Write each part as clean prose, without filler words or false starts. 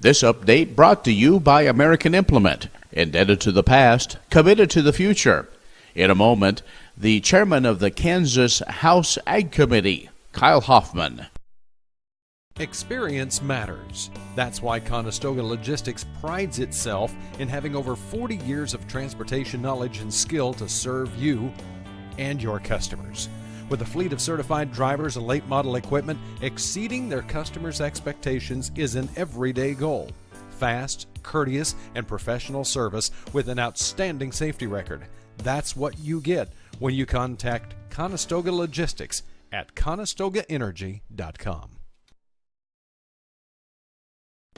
This update brought to you by American Implement, indebted to the past, committed to the future. In a moment, the chairman of the Kansas House Ag Committee, Kyle Hoffman. Experience matters. That's why Conestoga Logistics prides itself in having over 40 years of transportation knowledge and skill to serve you and your customers. With a fleet of certified drivers and late model equipment, exceeding their customers' expectations is an everyday goal. Fast, courteous, and professional service with an outstanding safety record. That's what you get when you contact Conestoga Logistics at ConestogaEnergy.com.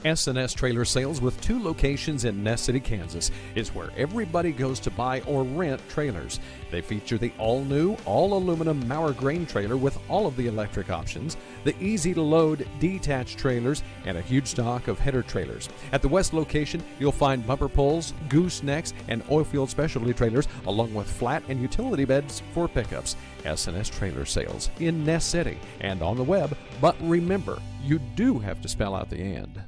S&S Trailer Sales, with 2 locations in Ness City, Kansas, is where everybody goes to buy or rent trailers. They feature the all-new, all-aluminum Mauer grain trailer with all of the electric options, the easy-to-load detached trailers, and a huge stock of header trailers. At the west location, you'll find bumper pulls, goosenecks, and oilfield specialty trailers, along with flat and utility beds for pickups. S&S Trailer Sales in Ness City and on the web, but remember, you do have to spell out the "and."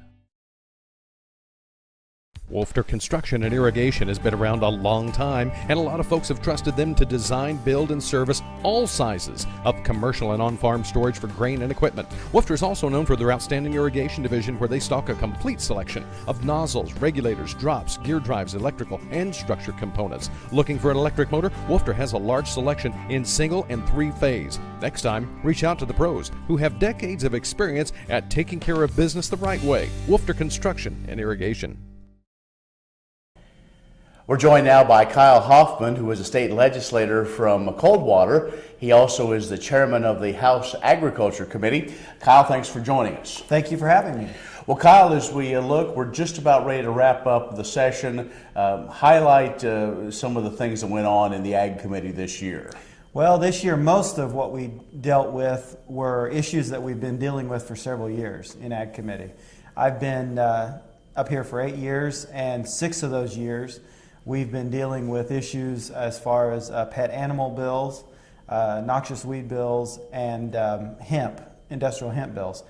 Wolfter Construction and Irrigation has been around a long time, and a lot of folks have trusted them to design, build, and service all sizes of commercial and on-farm storage for grain and equipment. Wolfter is also known for their outstanding irrigation division, where they stock a complete selection of nozzles, regulators, drops, gear drives, electrical, and structure components. Looking for an electric motor? Wolfter has a large selection in single and 3-phase. Next time, reach out to the pros who have decades of experience at taking care of business the right way. Wolfter Construction and Irrigation. We're joined now by Kyle Hoffman, who is a state legislator from Coldwater. He also is the chairman of the House Agriculture Committee. Kyle, thanks for joining us. Thank you for having me. Well, Kyle, as we look, we're just about ready to wrap up the session. Highlight some of the things that went on in the Ag Committee this year. Well, this year, most of what we dealt with were issues that we've been dealing with for several years in Ag Committee. I've been up here for 8 years, and 6 of those years we've been dealing with issues as far as pet animal bills, noxious weed bills, and industrial hemp bills.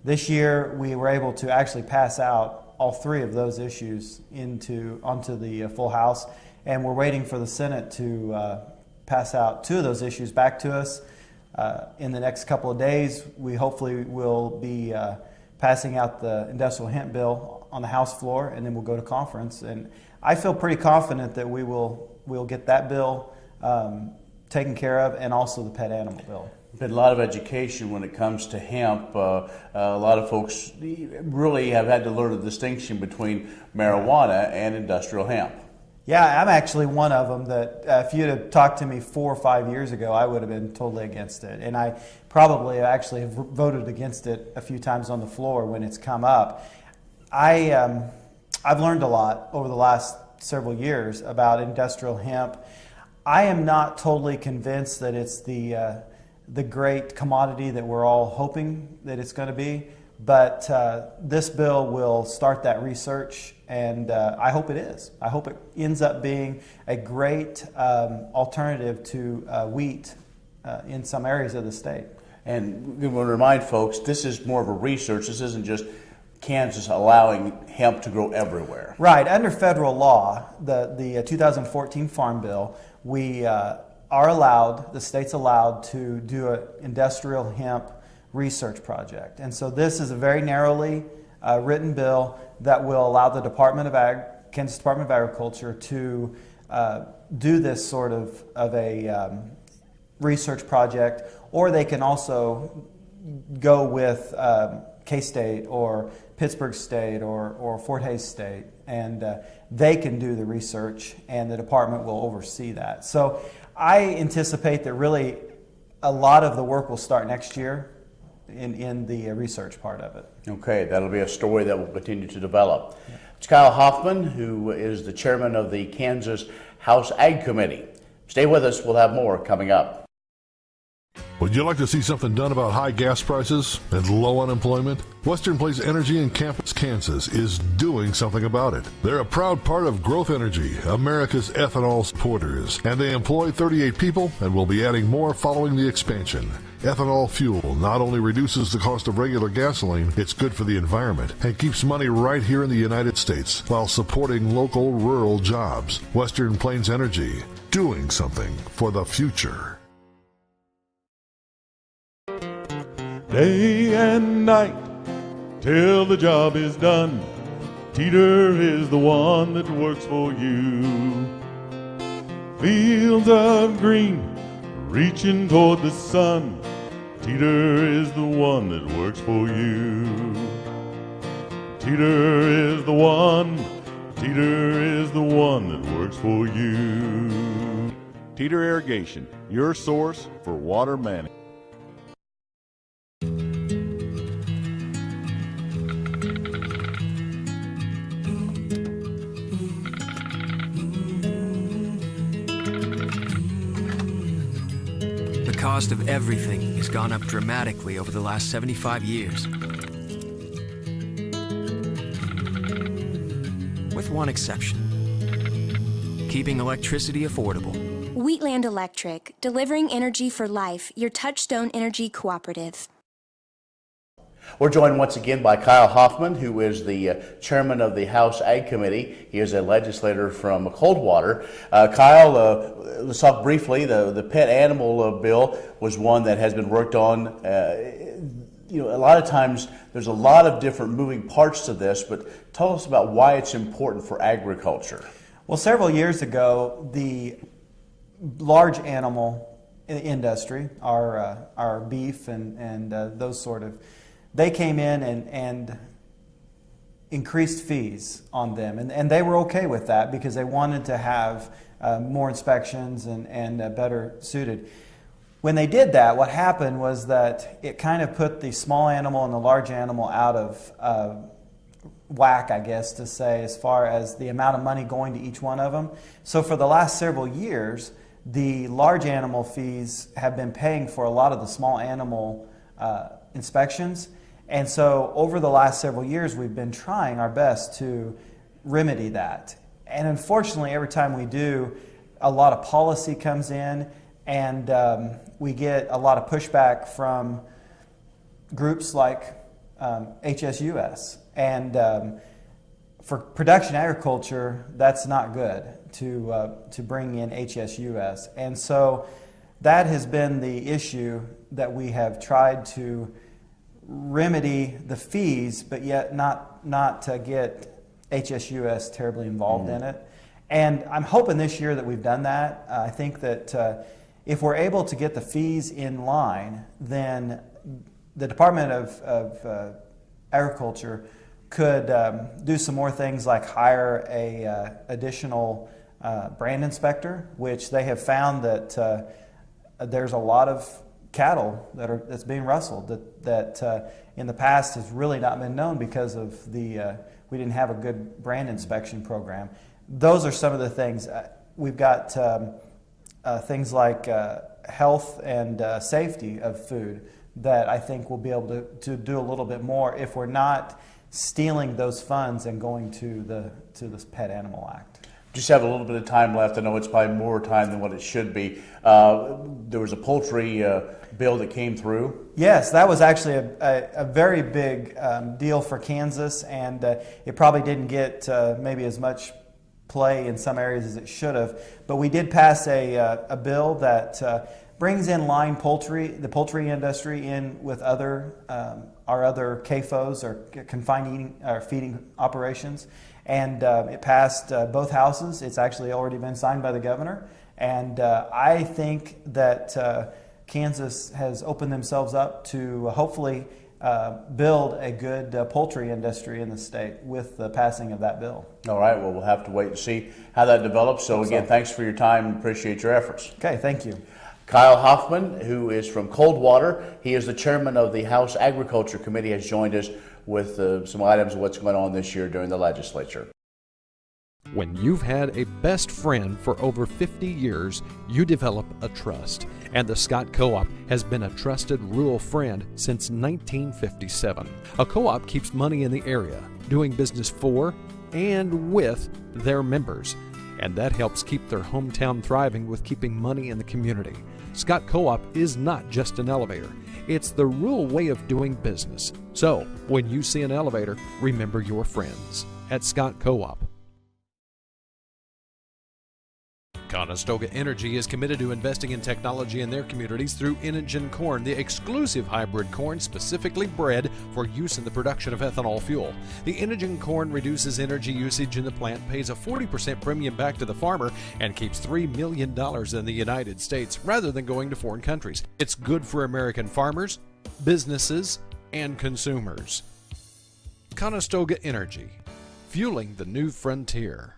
This year we were able to actually pass out all 3 of those issues onto the full House, and we're waiting for the Senate to pass out 2 of those issues back to us. In the next couple of days, we hopefully will be passing out the industrial hemp bill on the House floor, and then we'll go to conference. And I feel pretty confident that we'll get that bill taken care of, and also the pet animal bill. Been a lot of education when it comes to hemp. A lot of folks really have had to learn the distinction between marijuana and industrial hemp. Yeah, I'm actually one of them that if you'd have talked to me 4 or 5 years ago, I would have been totally against it. And I probably actually have voted against it a few times on the floor when it's come up. I've learned a lot over the last several years about industrial hemp. I am not totally convinced that it's the great commodity that we're all hoping that it's going to be, but this bill will start that research, and I hope it is. I hope it ends up being a great alternative to wheat in some areas of the state. And we want to remind folks, this is more of a research. This isn't just Kansas allowing hemp to grow everywhere. Right. Under federal law, the 2014 Farm Bill, we are allowed, the state's allowed to do an industrial hemp research project. And so this is a very narrowly written bill that will allow the Kansas Department of Agriculture to do this sort of a research project, or they can also go with K-State or Pittsburgh State or Fort Hays State, and they can do the research, and the department will oversee that. So I anticipate that really a lot of the work will start next year in the research part of it. Okay, that'll be a story that will continue to develop. Yeah. It's Kyle Hoffman, who is the chairman of the Kansas House Ag Committee. Stay with us, we'll have more coming up. Would you like to see something done about high gas prices and low unemployment? Western Place Energy in Campus, Kansas is doing something about it. They're a proud part of Growth Energy, America's ethanol supporters, and they employ 38 people and will be adding more following the expansion. Ethanol fuel not only reduces the cost of regular gasoline, it's good for the environment and keeps money right here in the United States while supporting local rural jobs. Western Plains Energy, doing something for the future. Day and night till the job is done. Teeter is the one that works for you. Fields of green reaching toward the sun. Teeter is the one that works for you. Teeter is the one. Teeter is the one that works for you. Teeter Irrigation, your source for water management. The cost of everything has gone up dramatically over the last 75 years. With one exception: keeping electricity affordable. Wheatland Electric, delivering energy for life, your Touchstone Energy Cooperative. We're joined once again by Kyle Hoffman, who is the chairman of the House Ag Committee. He is a legislator from Coldwater. Kyle, let's talk briefly. The pet animal bill was one that has been worked on. A lot of times there's a lot of different moving parts to this, but tell us about why it's important for agriculture. Well, several years ago, the large animal industry, our beef and those sort of, they came in and increased fees on them. And they were okay with that because they wanted to have more inspections and better suited. When they did that, what happened was that it kind of put the small animal and the large animal out of whack, I guess, to say, as far as the amount of money going to each one of them. So for the last several years, the large animal fees have been paying for a lot of the small animal inspections. And so over the last several years, we've been trying our best to remedy that. And unfortunately, every time we do, a lot of policy comes in, and we get a lot of pushback from groups like HSUS. And for production agriculture, that's not good to bring in HSUS. And so that has been the issue that we have tried to remedy the fees, but yet not to get HSUS terribly involved in it. And I'm hoping this year that we've done that. I think that if we're able to get the fees in line, then the Department of Agriculture could do some more things like hire a additional brand inspector, which they have found that there's a lot of cattle that's being rustled that in the past has really not been known because of we didn't have a good brand inspection program. Those are some of the things. We've got things like health and safety of food that I think we'll be able to do a little bit more if we're not stealing those funds and going to this Pet Animal Act. Just have a little bit of time left. I know it's probably more time than what it should be. There was a poultry bill that came through. Yes, that was actually a very big deal for Kansas, and it probably didn't get maybe as much play in some areas as it should have. But we did pass a bill that brings in line poultry, the poultry industry, in with our other CAFOs, or confined eating or feeding operations. And it passed both houses. It's actually already been signed by the governor. And I think that Kansas has opened themselves up to hopefully build a good poultry industry in the state with the passing of that bill. All right. Well, we'll have to wait and see how that develops. So again, thanks for your time and appreciate your efforts. Okay, thank you. Kyle Hoffman, who is from Coldwater, he is the chairman of the House Agriculture Committee, has joined us with some items of what's going on this year during the legislature. When you've had a best friend for over 50 years, you develop a trust. And the Scott Co-op has been a trusted rural friend since 1957. A co-op keeps money in the area, doing business for and with their members. And that helps keep their hometown thriving with keeping money in the community. Scott Co-op is not just an elevator. It's the rural way of doing business. So, when you see an elevator, remember your friends at Scott Co-op. Conestoga Energy is committed to investing in technology in their communities through Inogen Corn, the exclusive hybrid corn specifically bred for use in the production of ethanol fuel. The Inogen Corn reduces energy usage in the plant, pays a 40% premium back to the farmer, and keeps $3 million in the United States rather than going to foreign countries. It's good for American farmers, businesses, and consumers. Conestoga Energy, fueling the new frontier.